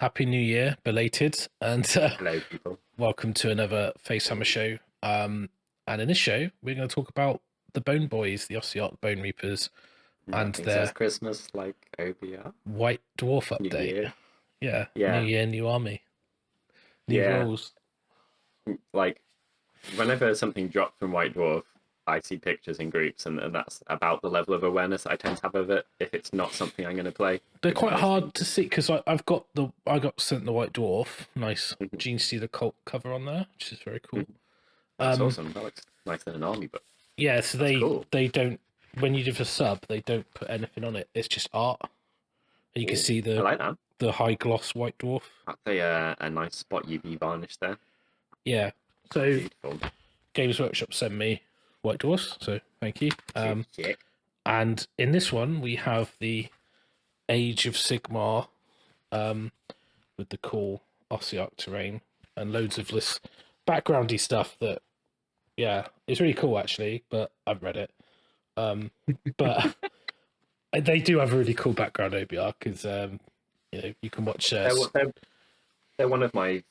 Happy New Year, belated, and Hello, people. welcome to another FaceHAMMER show. And in this show, we're going to talk about the Bone Boys, the Ossiarch Bonereapers, and Nothing says their Christmas like OBR. White Dwarf New update. Year. Yeah, new Yeah, year, new army, new yeah. rules. Like, whenever something drops from White Dwarf, I see pictures in groups, and that's about the level of awareness I tend to have of it. If it's not something I'm going to play, They're which quite most hard things. to see because I got sent the White Dwarf. Nice. Mhm, Gene see the cult cover on there, which is very cool. mhm. That's awesome. That looks nicer than an army book. Yeah, so That's cool. they don't, when you do the sub, they don't put anything on it. It's just art. And you can Ooh, see I like that. the high gloss White Dwarf. That's a nice spot UV varnish there. Yeah. So Beautiful. Games Workshop sent me White Dwarfs, so thank you. Sick. And in this one we have the Age of Sigmar, with the cool Ossiarch terrain and loads of this backgroundy stuff that, yeah, it's really cool actually, but I've read it. But they do have a really cool background OBR because you can watch. They're one of my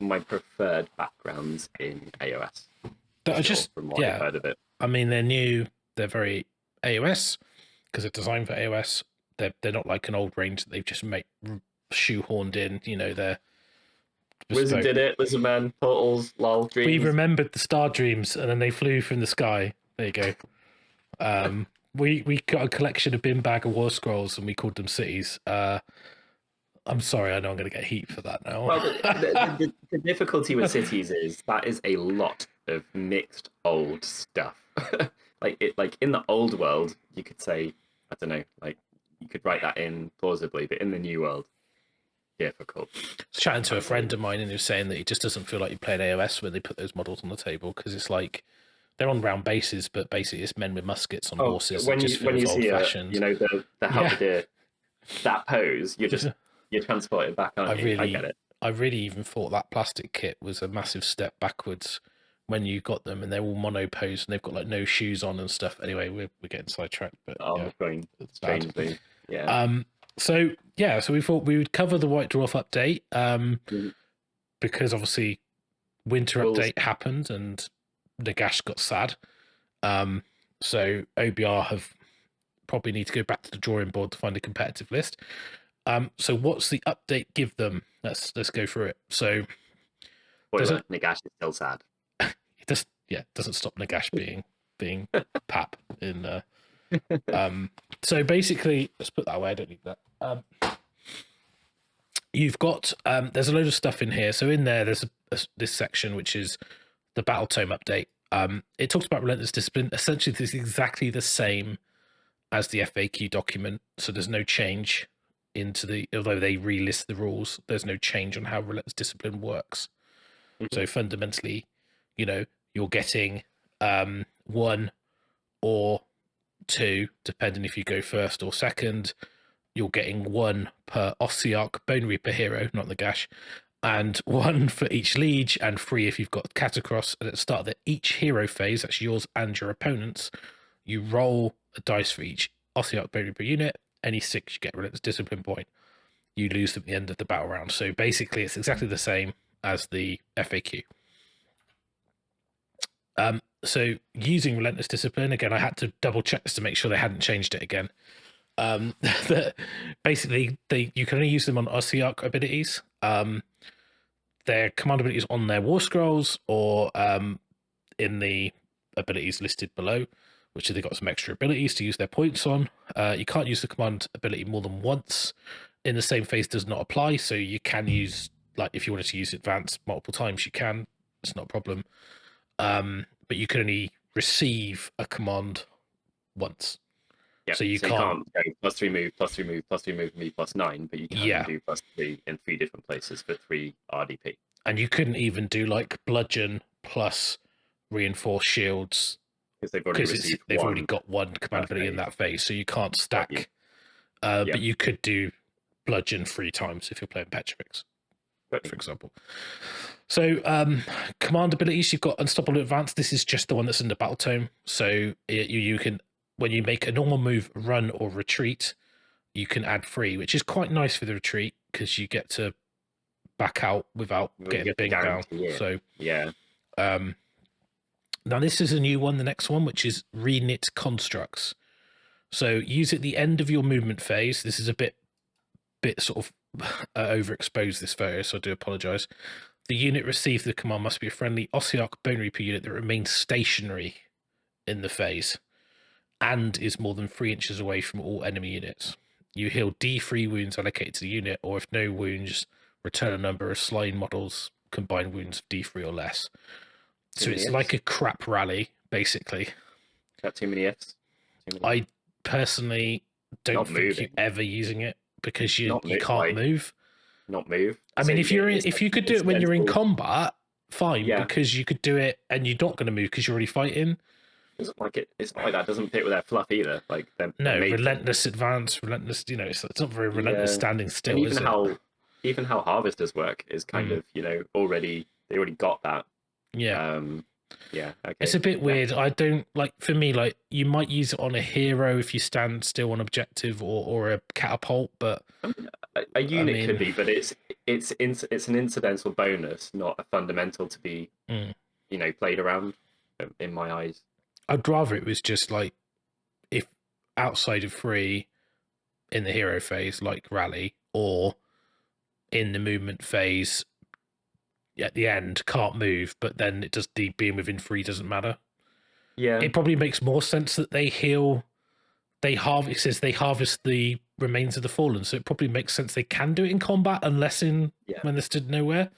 my preferred backgrounds in AOS. I just from what I've heard of it. I mean, they're new. They're very AOS because they're designed for AOS. They're not like an old range that they've just shoehorned in. They're Wizard did it. Lizard Man, portals, lol, dreams. We remembered the star dreams, and then they flew from the sky. There you go. We got a collection of bin bag of war scrolls, and we called them cities. I'm sorry, I know I'm going to get heat for that now. Well, the difficulty with cities is that is a lot of mixed old stuff. like in the old world, you could say, I don't know, like you could write that in plausibly, but in the new world, difficult. I was chatting to a friend of mine, and he was saying that he just doesn't feel like you played AOS when they put those models on the table because it's like they're on round bases, but basically it's men with muskets on horses. When you see the halberdier, that pose, you're transported back, aren't you? I get it. I really even thought that plastic kit was a massive step backwards when you got them, and they're all mono pose and they've got like no shoes on and stuff. Anyway, we're getting sidetracked, but going strangely. So we thought we would cover the White Dwarf update because obviously Winter update happened and Nagash got sad. So OBR have probably need to go back to the drawing board to find a competitive list. So what's the update give them? Let's go through it. So Nagash is still sad. It doesn't stop Nagash being pap in so basically, let's put that away, I don't need that. You've got there's a load of stuff in here. So in there's this section which is the Battle Tome update. It talks about Relentless Discipline. Essentially, this is exactly the same as the FAQ document, so there's no change although they relist the rules, there's no change on how Relentless Discipline works. So fundamentally, you're getting 1 or 2, depending if you go first or second. You're getting 1 per Ossiarch Bonereaper hero, not Nagash, and 1 for each liege, and 3 if you've got Catacross. And at the start of each hero phase, that's yours and your opponent's, you roll a dice for each Ossiarch Bonereaper unit. Any 6, you get Relentless Discipline point. You lose them at the end of the battle round. So basically, it's exactly the same as the FAQ. So using Relentless Discipline, again, I had to double check this to make sure they hadn't changed it again. Basically, you can only use them on Ossiarch abilities. Their command abilities on their war scrolls or in the abilities listed below, which they've got some extra abilities to use their points on. You can't use the command ability more than once in the same phase, does not apply. So you can use, like, if you wanted to use advanced multiple times, you can. It's not a problem. But you can only receive a command once. Yeah, so you can't go +3 move, +3 move, +3 move, me +9, but you can do +3 in 3 different places for 3 RDP. And you couldn't even do like bludgeon plus reinforced shields because they've already got 1 command ability in that phase, so you can't stack. But you could do bludgeon 3 times if you're playing Petrifex, for example. So command abilities, you've got Unstoppable Advance. This is just the one that's in the Battle Tome. So you can, when you make a normal move, run or retreat, you can add free, which is quite nice for the retreat because you get to back out without getting binged down. So yeah. Now this is a new one, the next one, which is Reknit Constructs. So use at the end of your movement phase. This is a bit sort of overexposed, this photo, so I do apologize. The unit received the command must be a friendly Ossiarch Bonereaper unit that remains stationary in the phase and is more than 3 inches away from all enemy units. You heal D3 wounds allocated to the unit, or if no wounds, return a number of Slain models combined wounds of D3 or less. So it's like a crap rally, basically. Got too many ifs? I personally don't think you're ever using it because you can't move. Not move. I mean, if you could do it when you're in combat, fine, because you could do it and you're not going to move because you're already fighting. It's not like that doesn't fit with their fluff either. Like relentless advance, relentless. It's not very relentless standing still. And even how harvesters work is kind of they already got that. Yeah. Okay. It's a bit weird. I don't like. For me, like you might use it on a hero if you stand still on objective or a catapult, but a unit could be. But it's an incidental bonus, not a fundamental to be played around. In my eyes, I'd rather it was just like if outside of free in the hero phase, like rally, or in the movement phase. At the end, can't move, but then it does being within 3 doesn't matter. Yeah, it probably makes more sense that they heal. It says they harvest the remains of the fallen, so it probably makes sense they can do it in combat, unless when they're stood nowhere,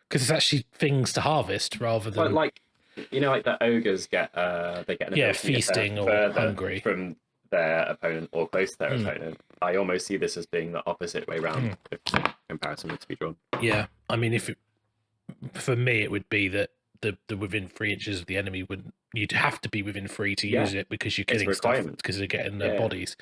because it's actually things to harvest rather than like the ogres get they get an feasting or hungry from their opponent or close to their opponent. I almost see this as being the opposite way round if comparison were to be drawn. Yeah, I mean, for me, it would be that the within 3 inches of the enemy you'd have to be within 3 to use it because you're killing stuff because they're getting their bodies.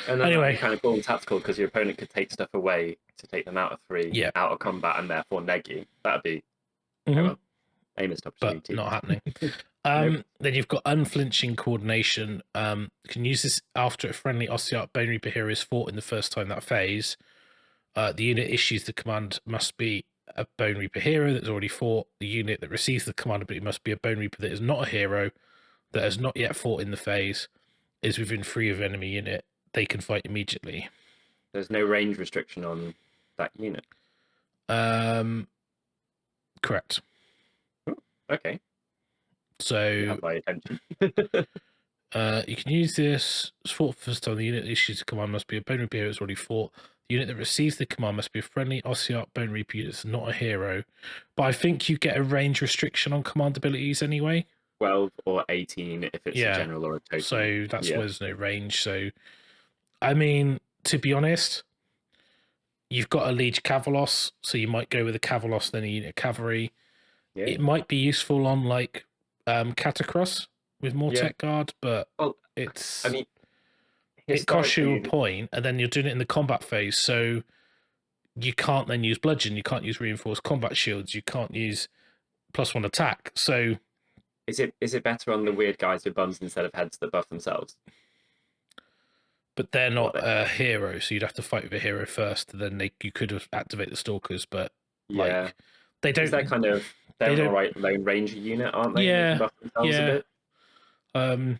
And anyway, kind of cool and tactical because your opponent could take stuff away to take them out of 3, out of combat, and therefore neg you. That'd be a missed opportunity, but not happening. Then you've got unflinching coordination. You can use this after a friendly Ossiarch Bonereaper hero is fought in the first time that phase. The unit issues the command must be a Bonereaper hero that's already fought. The unit that receives the command ability must be a Bonereaper that is not a hero, that has not yet fought in the phase, is within 3 of enemy unit. They can fight immediately. There's no range restriction on that unit. Correct. Okay. So you have my attention. You can use this. It's fought first time. The unit that issues the command must be a Bonereaper hero that's already fought. The unit that receives the command must be a friendly Ossiarch Bonereaper unit that's not a hero. But I think you get a range restriction on command abilities anyway. 12 or 18 if it's a general or a total. So that's why there's no range. So, I mean, to be honest, you've got a Liege Cavalos, so you might go with a Cavalos, then a unit of cavalry. Yeah. It might be useful on like Catacross with more tech guard, but it's. I mean, it costs you a point, and then you're doing it in the combat phase, so you can't then use bludgeon, you can't use reinforced combat shields, you can't use +1 attack. So, is it better on the weird guys with buns instead of heads that buff themselves? But they're not a hero, so you'd have to fight with a hero first. And then you could have activate the stalkers, but like they don't. They're kind of they're an alright lone ranger unit, aren't they? Yeah, buff themselves a bit.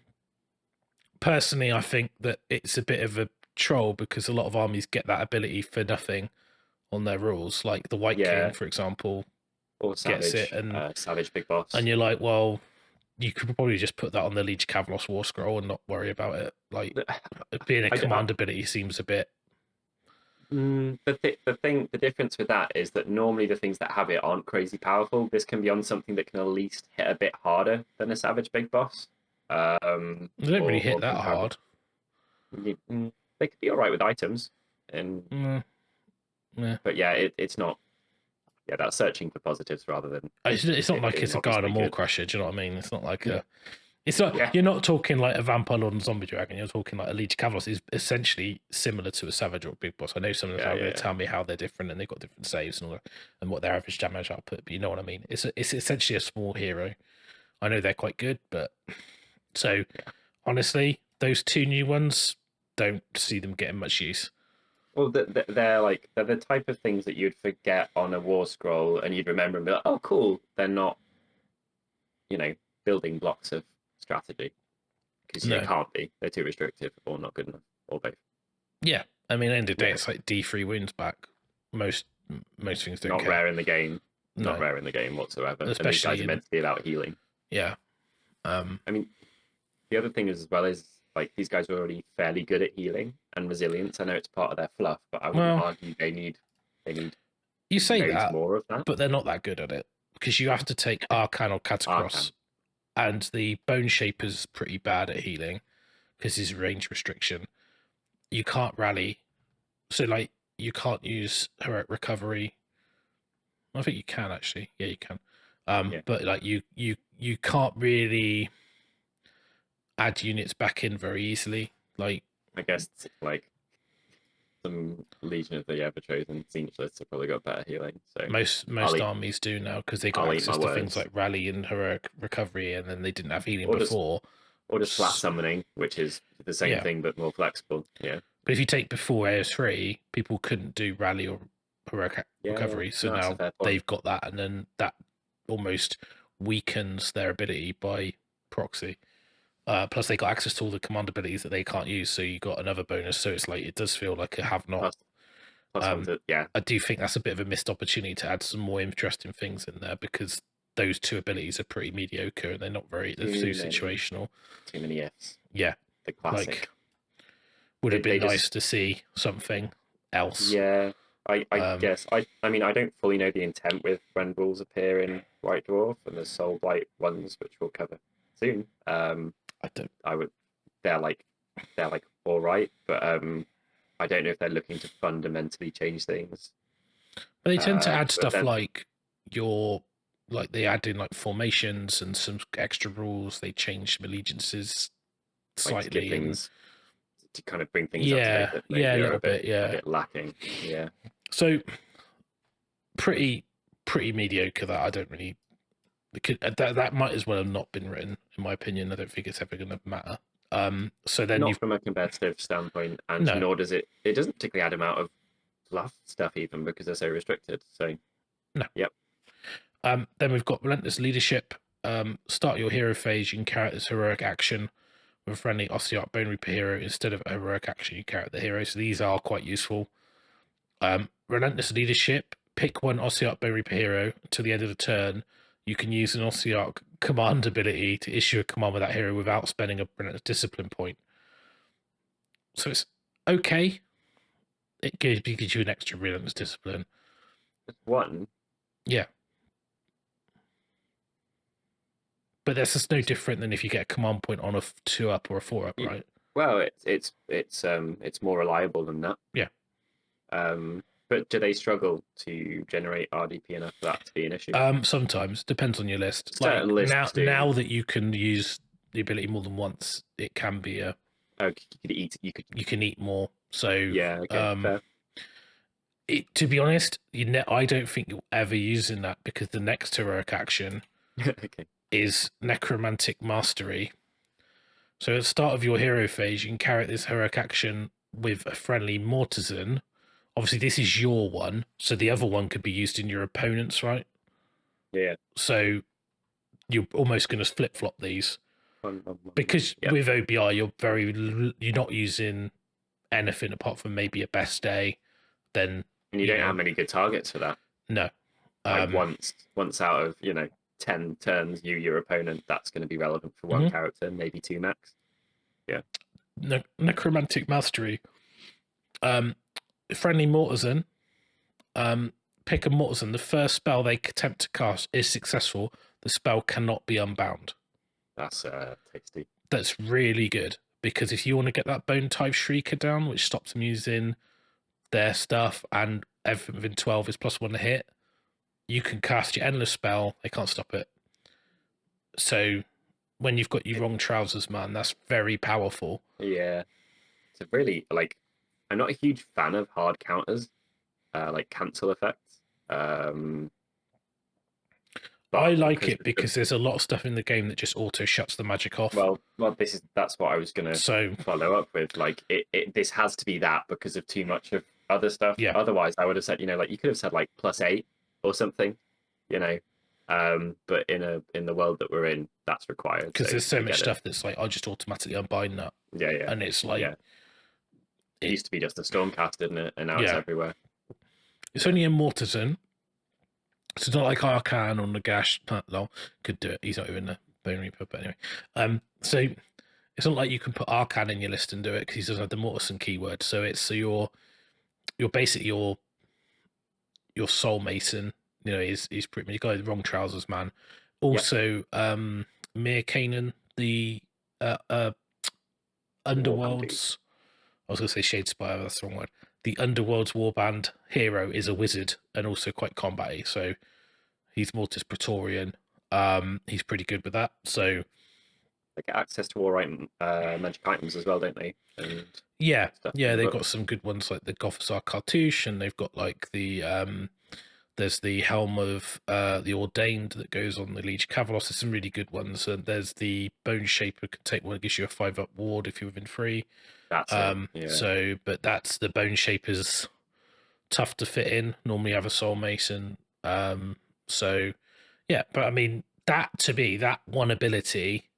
Personally, I think that it's a bit of a troll because a lot of armies get that ability for nothing on their rules. Like the White King, for example, or Savage, gets it, and Savage Big Boss. And you're like, well, you could probably just put that on the Liege Cavalos War Scroll and not worry about it. Like being a command ability seems a bit. The difference with that is that normally the things that have it aren't crazy powerful. This can be on something that can at least hit a bit harder than a Savage Big Boss. They don't really hit that hard. They could be all right with items, and but it's not. Yeah, that's searching for positives rather than. It's not like it's a Garden Maw Crusher. Do you know what I mean? It's not like a. It's not. You're not talking like a Vampire Lord and Zombie Dragon. You're talking like a Liege Cavalos is essentially similar to a Savage or a Big Boss. I know some of them are going to tell me how they're different and they've got different saves and all that, and what their average damage output. But you know what I mean? It's essentially a small hero. I know they're quite good, but. So, honestly, those 2 new ones, don't see them getting much use. Well, they're the type of things that you'd forget on a war scroll, and you'd remember and be like, "Oh, cool." They're not, building blocks of strategy, because No. they can't be. They're too restrictive or not good enough, or both. Yeah, I mean, end of the day, it's like D3 wounds back. Most things don't Not care. rare in the game. No. Not rare in the game whatsoever. Especially and these guys are meant to be about healing. Yeah. I mean, the other thing is, as well, is like these guys are already fairly good at healing and resilience. I know it's part of their fluff, but I wouldn't argue they need you say that, more of that. but they're not that good at it, because you have to take Arcan or Catacross, and the Bone Shaper's pretty bad at healing because his range restriction. You can't rally, so like you can't use Heroic Recovery. I think you can actually. Yeah, you can. But like you can't really add units back in very easily. Like, I guess like some Legion of the Everchosen Siege lists have probably got better healing. So most armies do now, because they got access to things like Rally and Heroic Recovery, and then they didn't have healing before. Or just flat summoning, which is the same thing but more flexible. Yeah. But if you take before AOS3, people couldn't do Rally or Heroic Recovery, so now they've got that, and then that almost weakens their ability by proxy. Plus, they got access to all the command abilities that they can't use, so you got another bonus. So it's like, it does feel like a have not. I do think that's a bit of a missed opportunity to add some more interesting things in there, because those two abilities are pretty mediocre and they're not very too situational. Too many Fs. Yeah, the classic. Like, would have been nice to see something else. Yeah, I guess. I mean, I don't fully know the intent with when rules appear in White Dwarf and the Soul Blight ones, which we'll cover soon. They're like all right, but I don't know if they're looking to fundamentally change things. But they tend to add stuff like they add in like formations and some extra rules. They change some allegiances slightly, like things to kind of bring things up to date that maybe are a bit lacking. Yeah. So pretty mediocre. That I don't really. That might as well have not been written, in my opinion. I don't think it's ever going to matter. So then not from a competitive standpoint, and nor does it doesn't particularly add amount of fluff stuff even, because they're so restricted. So no. Yep. Then we've got Relentless Leadership. Start your hero phase, you can carry this heroic action with a friendly Ossiarch Bonereaper hero. Instead of a heroic action, you carry the hero. So these are quite useful. Relentless Leadership, pick one Ossiarch Bonereaper hero to the end of the turn. You can use an Ossiarch command ability to issue a command with that hero without spending a Relentless Discipline point. So it's okay. It gives you an extra Relentless Discipline. One. Yeah. But that's just no different than if you get a command point on a 2-up or a 4-up, right? Well, it's more reliable than that. Yeah. But do they struggle to generate RDP enough for that to be an issue? Sometimes. Depends on your list. Certain lists now that you can use the ability more than once, it can be a... Oh, you can eat more. So yeah, okay, fair. To be honest, I don't think you'll ever use in that, because the next heroic action is Necromantic Mastery. So at the start of your hero phase, you can carry this heroic action with a friendly Mortisan. Obviously, this is your one, so the other one could be used in your opponent's, right? Yeah. So you're almost going to flip-flop these. Because with OBR, you're not using anything apart from maybe a best day. Then and you don't have many good targets for that. No. Like once out of 10 turns, your opponent, that's going to be relevant for one character, maybe 2 max. Yeah. Necromantic Mastery. Friendly Mortisan. Pick a Mortisan. The first spell they attempt to cast is successful. The spell cannot be unbound. That's tasty. That's really good, because if you want to get that Bone type Shrieker down, which stops them using their stuff, and everything within 12 is +1 to hit, you can cast your endless spell. They can't stop it. So when you've got your wrong trousers, man, that's very powerful. Yeah. It's a really, I'm not a huge fan of hard counters, like cancel effects. I like it because there's a lot of stuff in the game that just auto shuts the magic off. Well, that's what I was gonna So follow up with. Like, this has to be that because of too much of other stuff. Yeah. Otherwise, I would have said, like, you could have said like +8 or something, But in the world that we're in, that's required because there's so much stuff that's like, I'll just automatically unbind that. Yeah, yeah. And it's like, it used to be just a Stormcast, didn't it? And now it's everywhere. It's only in Mortisan. So it's not like Arcan or Nagash. No, could do it. He's not even a Bone Reaper, but anyway. So it's not like you can put Arcan in your list and do it because he doesn't have the Mortisan keyword. So it's you're basically your Soul Mason. He's pretty much, you got the wrong trousers, man. Also, Mir Kanan, the Underworld's. I was going to say Shadespire, but that's the wrong word. The Underworld's Warband hero is a wizard and also quite combat-y, so he's Mortis Praetorian. He's pretty good with that. So they get access to all right magic items as well, don't they? And they've got some good ones like the Gothisar Cartouche, and they've got like the there's the Helm of the Ordained that goes on the Liege Cavalos. There's some really good ones, and there's the Bone Shaper can take one that gives you a 5-up ward if you're within 3. That's So, but that's the Bone Shaper's tough to fit in. Normally have a Soul Mason. So, yeah, but I mean that to be that one ability,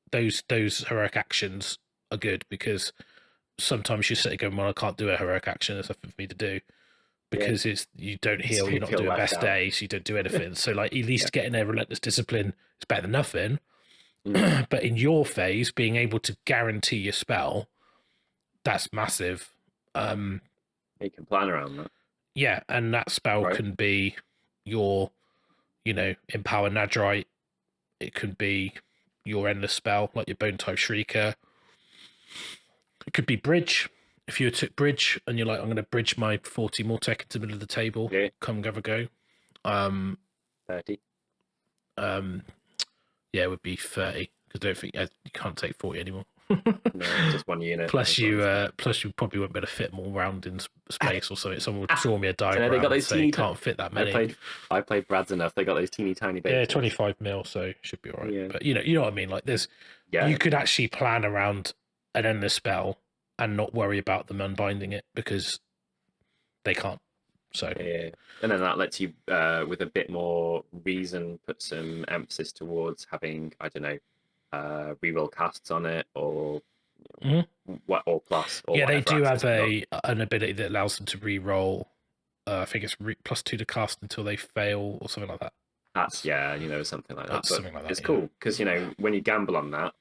those heroic actions are good because sometimes you sit going, well, I can't do a heroic action. There's nothing for me to do because you don't heal, you're not doing best days, you don't do anything. So, like, at least getting a Relentless Discipline is better than nothing. But in your phase, being able to guarantee your spell, that's massive. You can plan around that. Yeah, and that spell can be your, Empower Nadrite. It can be your endless spell, like your Bone Type Shrieker. It could be Bridge. If you took Bridge and you're like, I'm going to bridge my 40 Mortec into the middle of the table, come have a go. 30. Yeah, it would be 30 because I don't think you can't take 40 anymore. No, just one unit. Plus you probably won't be able to fit more round in space or something. Someone would draw me a diagram. They got those teeny can't fit that many. I played Brad's enough. They got those teeny tiny babies. Yeah, 25 mil, so should be all right. Yeah. But you know what I mean. Like you could actually plan around an endless spell and not worry about them unbinding it because they can't. So and then that lets you, with a bit more reason, put some emphasis towards having, I don't know, reroll casts on it or or plus. Or they do have an ability that allows them to reroll. I think it's +2 to cast until they fail or something like that. That's something like that. Something like that. It's cool because when you gamble on that,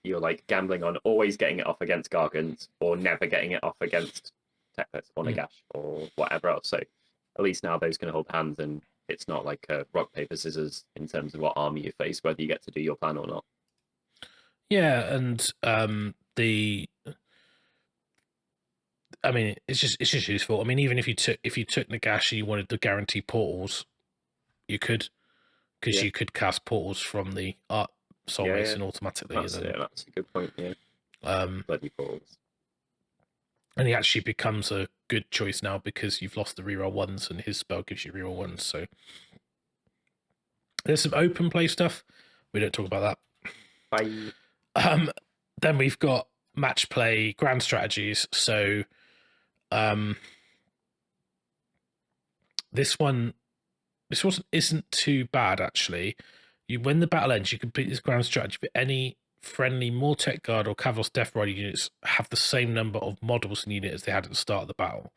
you're like gambling on always getting it off against Gargants or never getting it off against Techlets or Nagash or whatever else. So at least now those can hold hands, and it's not like a rock paper scissors in terms of what army you face, whether you get to do your plan or not. Yeah, and I mean, it's just useful. I mean, even if you took Nagash and you wanted to guarantee portals, you could, because you could cast portals from the Soul Mason automatically. That's a good point. Yeah. Bloody portals. And he actually becomes a good choice now because you've lost the reroll ones, and his spell gives you reroll ones. So there's some open play stuff. We don't talk about that. Bye. Then we've got match play grand strategies. So this one isn't too bad actually. When the battle ends, you complete this grand strategy for any friendly Mortec Guard or Cavalos Death Rider units have the same number of models in unit as they had at the start of the battle.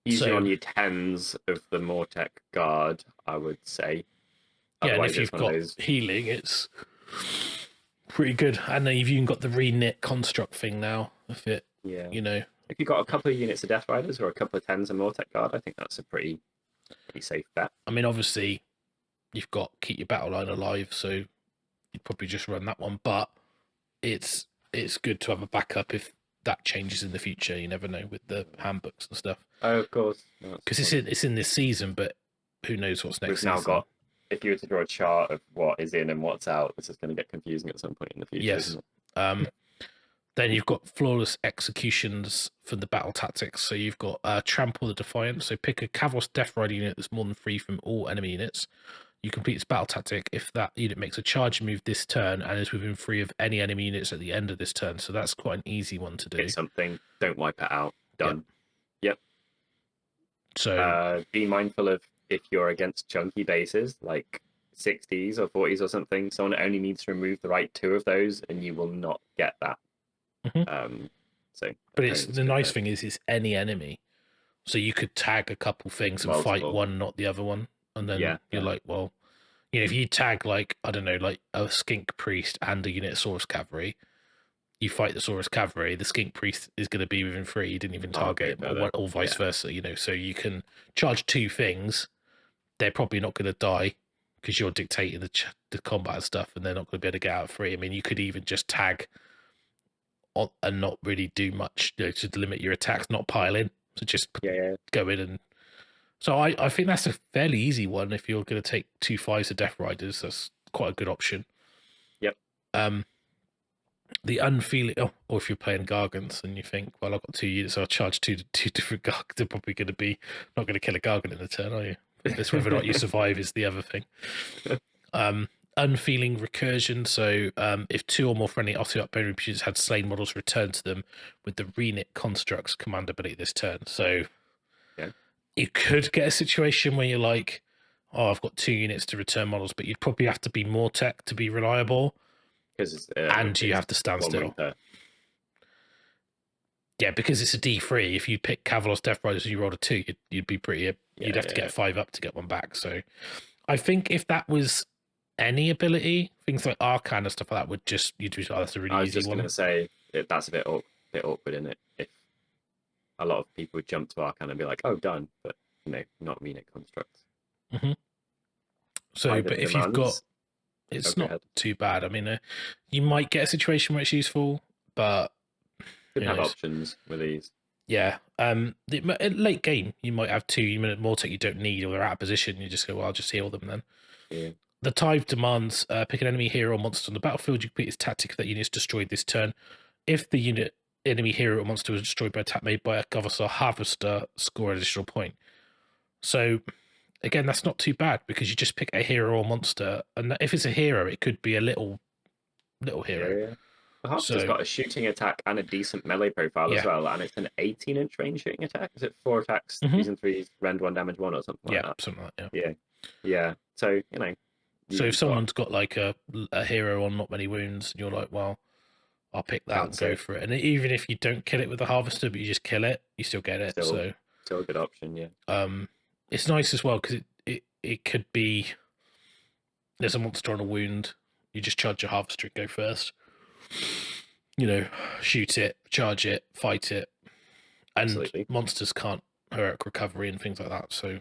Usually on your 10s of the Mortec Guard, I would say. Yeah, and if you've got healing, it's pretty good. And then you've even got the re-knit construct thing now. If it, if you've got a couple of units of Death Riders or a couple of 10s of Mortec Guard, I think that's a pretty safe bet. I mean, obviously, you've got keep your battle line alive, so you'd probably just run that one. But it's good to have a backup if that changes in the future. You never know with the handbooks and stuff. Oh, of course, because it's in this season, but who knows what's next? We've now got. If you were to draw a chart of what is in and what's out, this is going to get confusing at some point in the future. Yes. Then you've got flawless executions for the battle tactics. So you've got Trample the Defiant. So pick a Kavos Death Rider unit that's more than 3 from all enemy units. You complete its battle tactic if that unit makes a charge move this turn and is within 3 of any enemy units at the end of this turn. So that's quite an easy one to do. Pick something, don't wipe it out. Done. Yep. So be mindful of if you're against chunky bases, like 60s or 40s or something, someone only needs to remove the right 2 of those and you will not get that. But it's the nice thing is it's any enemy. So you could tag a couple things and fight one, not the other one. And then you're like, well, you know, if you tag like, I don't know, like a skink priest and a unit of Saurus Cavalry, you fight the Saurus Cavalry, the skink priest is going to be within 3, you didn't even target him, or vice versa, you know. So you can charge 2 things, they're probably not going to die because you're dictating the combat and stuff, and they're not going to be able to get out of 3. I mean, you could even just tag and not really do much, you know, to limit your attacks, not pile in. So just go in and. So I think that's a fairly easy one if you're going to take 2 5s of Death Riders. That's quite a good option. Yep. The Unfeeling, or if you're playing Gargants and you think, well, I've got 2 units, so I'll charge two different Gargants. They're probably going to be not going to kill a Gargant in a turn, are you? It's whether or not you survive is the other thing. Unfeeling Recursion. So if 2 or more friendly Ossiarch Bonereapers units had slain models returned to them with the Reknit Constructs command ability this turn. So you could get a situation where you're like, oh, I've got 2 units to return models, but you'd probably have to be more tech to be reliable. And you have to stand still. Yeah, because it's a D3. If you pick Kavalos Death Riders and you rolled a 2, you'd be pretty. You'd have to get a 5 up to get one back. So I think if that was any ability, things like Arcane and stuff like that would just you'd be, oh, that's a really easy one. I was just going to say that's a bit awkward, isn't it? If a lot of people would jump to Arcane and be like, "Oh, done," but not Reknit Constructs. So, but if you've got, it's not too bad. I mean, you might get a situation where it's useful, but could have options with these. Yeah. Late game, you might have 2 unit Mortec you don't need, or they're out of position. You just go, well, I'll just heal them then. Yeah. The Tithe demands pick an enemy hero or monster on the battlefield. You complete its tactic if that unit is destroyed this turn. If the enemy hero or monster was destroyed by attack made by a Gavasar Harvester, score an additional point. So, again, that's not too bad because you just pick a hero or monster, and if it's a hero, it could be a little hero. Yeah. The Harvester's got a shooting attack and a decent melee profile as well, and it's an 18-inch range shooting attack. Is it 4 attacks, 3s and 3s, rend 1, damage 1, or something like that? Something like that. Yeah. So So if someone's got like a hero on not many wounds, and you're like, well, I'll pick that and go for it. And even if you don't kill it with the Harvester, but you just kill it, you still get it. Still a good option, yeah. It's nice as well because it could be there's a monster on a wound, you just charge your Harvester and go first. You know, shoot it, charge it, fight it, and Absolutely. Monsters can't heroic recovery and things like that. So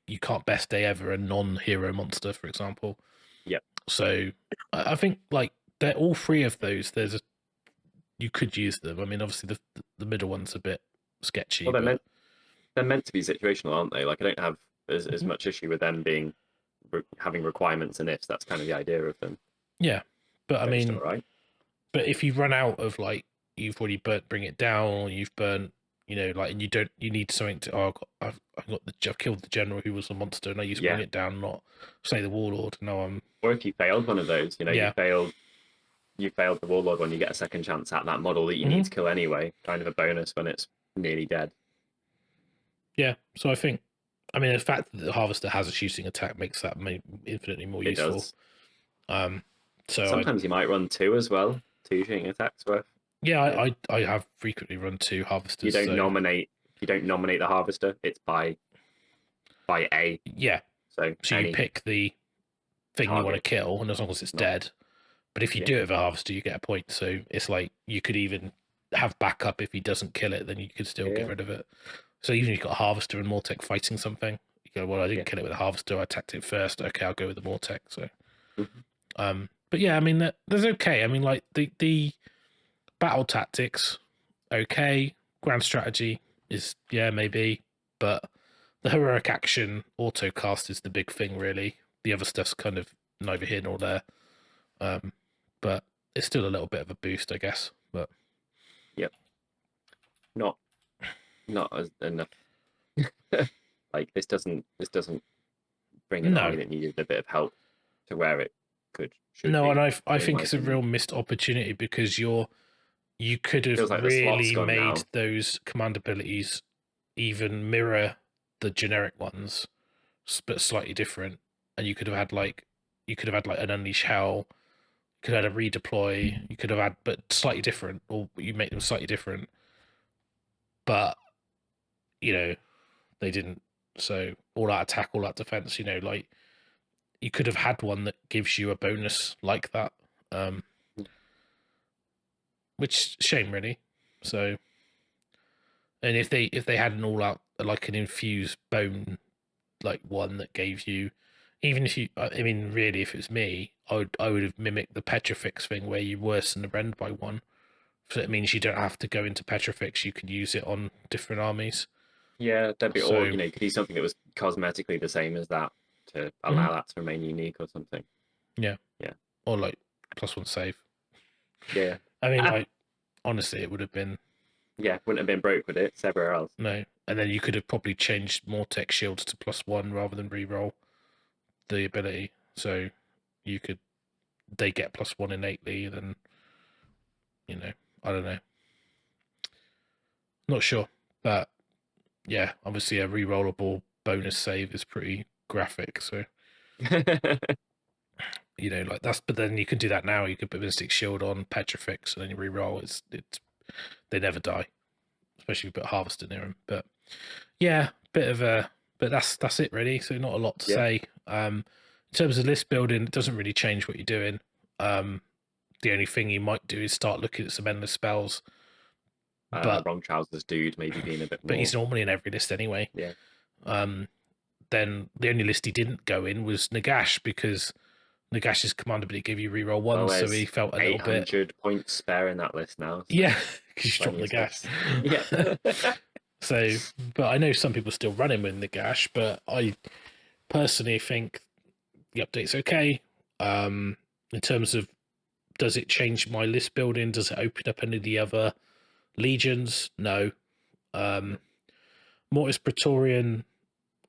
you can't best day ever a non-hero monster, for example. Yep. So I think like they're all 3 of those. You could use them. I mean, obviously the middle one's a bit sketchy. Well, they're meant to be situational, aren't they? Like I don't have as much issue with them having requirements and ifs. That's kind of the idea of them. Yeah, but I mean, right. But if you run out of like you've already burnt Bring It Down, or you've burnt, you know, like, and you need something to. Oh, I've killed the general who was a monster, and I used Bring It Down, not Slay the Warlord. No, I'm. Or if you failed one of those, you failed the Warlord one, you get a second chance at that model that you need to kill anyway. Kind of a bonus when it's nearly dead. Yeah, so I think, I mean, the fact that the Harvester has a shooting attack makes that infinitely more useful. Does. So sometimes you might run 2 as well, 2 shooting attacks worth. Yeah, I have frequently run 2 Harvesters. You don't nominate the Harvester. It's by A. Yeah. So you pick the thing you want to kill, and as long as it's dead. But if you do it with a Harvester, you get a point. So it's like you could even have backup if he doesn't kill it, then you could still get rid of it. So even if you've got a Harvester and Mortec fighting something, you go, well, I didn't kill it with a Harvester, I attacked it first. Okay, I'll go with the Mortec. So, but yeah, I mean, there's okay. I mean, like the battle tactics, okay. Grand strategy is maybe, but the heroic action auto cast is the big thing, really. The other stuff's kind of neither here nor there. But it's still a little bit of a boost, I guess. But not as enough. Like this doesn't bring an army that needed a bit of help to where it should no, be, and I in think my it's a opinion. real missed opportunity because you could have Feels like the slot's really gone made now. those command abilities even mirror the generic ones, but slightly different. And you could have had like an Unleash Hell, you could have had a redeploy, you could have had, but slightly different, or you make them slightly different. But you know, they didn't. So all out attack, all out defense. You know, like you could have had one that gives you a bonus like that. Which shame really. So, and if they had an all out like an infused bone like one that gave you, even if you, I mean, really, if it was me, I would have mimicked the Petrifix thing where you worsen the rend by one. So it means you don't have to go into Petrifix. You can use it on different armies. Yeah, that'd be, So, or you could do something that was cosmetically the same as that to allow that to remain unique or something. Yeah. Yeah. Or like +1 save. Yeah. I mean, like honestly, it would have been. Yeah, wouldn't have been broke with it. It's everywhere else. No, and then you could have probably changed more tech shields to +1 rather than re-roll the ability. So you could, they get +1 innately. Then I don't know. Not sure, but yeah, obviously a re-rollable bonus save is pretty graphic. So like that's. But then you can do that now. You could put Mystic Shield on Petrifix and then you re-roll. It's they never die, especially if you put Harvester near them. But yeah, bit of a. But that's it really. So not a lot to say. In terms of list building, it doesn't really change what you're doing. The only thing you might do is start looking at some endless spells. But Wrong trousers dude maybe being a bit more. But he's normally in every list anyway. Yeah. Then the only list he didn't go in was Nagash because Nagash's command ability gave you reroll one, so he felt a little bit 800 points spare in that list now. So yeah, because you dropped Nagash. Yeah. So, but I know some people still run him with Nagash, but I personally think the update's okay. In terms of, does it change my list building? Does it open up any of the other legions? No. Mortis Praetorian,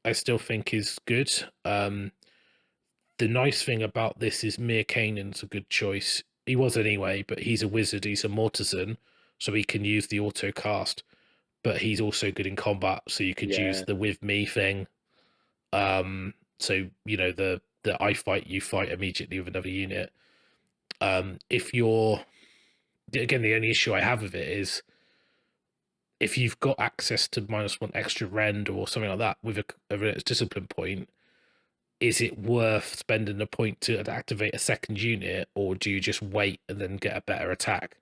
I still think is good. The nice thing about this is Mir Kanan's a good choice. He was anyway, but he's a wizard. He's a Mortisan, so he can use the auto cast. But he's also good in combat, so you could use the with me thing. So the I fight, you fight immediately with another unit. If you're, again, the only issue I have with it is if you've got access to -1 extra rend or something like that with a discipline point, is it worth spending a point to activate a second unit, or do you just wait and then get a better attack?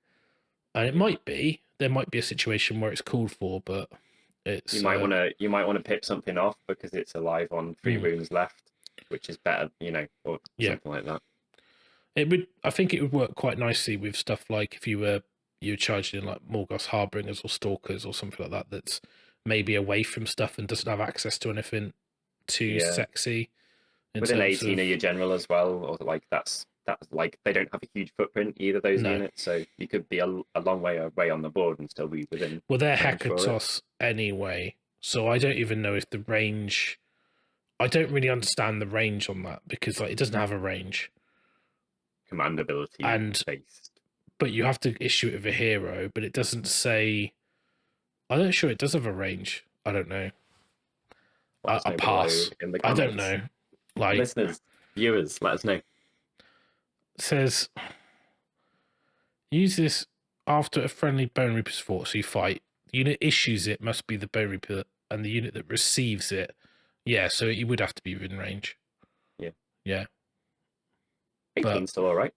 And it might be, there might be a situation where it's called for, but it's you might want to pip something off because it's alive on 3 wounds left, which is better, or something like that. I think it would work quite nicely with stuff like if you were charging in like Morgoth Harbingers or Stalkers or something like that, that's maybe away from stuff and doesn't have access to anything too sexy. With an 18 of your general as well, or like that's like they don't have a huge footprint either, those units, so you could be a long way away on the board and still be within. Well, they're Hekatos anyway, so I don't even know if the range. I don't really understand the range on that because like it doesn't have a range. Command ability based. But you have to issue it with a hero, but it doesn't say. I'm not sure it does have a range. I don't know. I pass. I don't know. Like listeners, viewers, let us know. It says use this after a friendly Bonereapers fort, so you fight. The unit issues it must be the Bonereaper, and the unit that receives it. Yeah, so you would have to be within range. Yeah. Yeah. 18 still all right.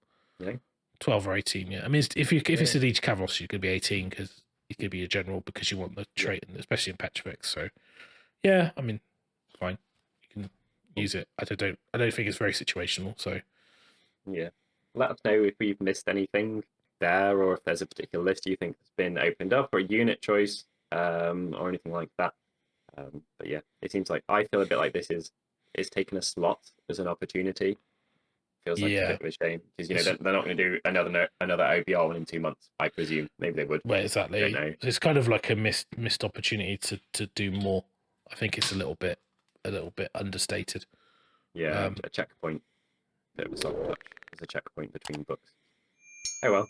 12 or 18, yeah. I mean, if it's at each Kavros, you could be 18 because you could be a general because you want the trait, especially in Petrifix. So, yeah, I mean, fine. You can use it. I don't think it's very situational. So, yeah, let us know if we've missed anything there, or if there's a particular list you think has been opened up, or a unit choice, or anything like that. But yeah, it seems like I feel a bit like this is taking a slot as an opportunity feels like a bit of a shame because they're not going to do another OBR one in 2 months. I presume maybe they would. Well, exactly. I don't know. It's kind of like a missed opportunity to do more. I think it's a little bit understated. Yeah, a checkpoint, bit of a soft touch. There's a checkpoint between books. Oh well.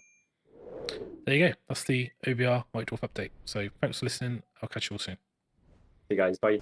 There you go. That's the OBR White Dwarf update. So thanks for listening. I'll catch you all soon. See you guys. Bye.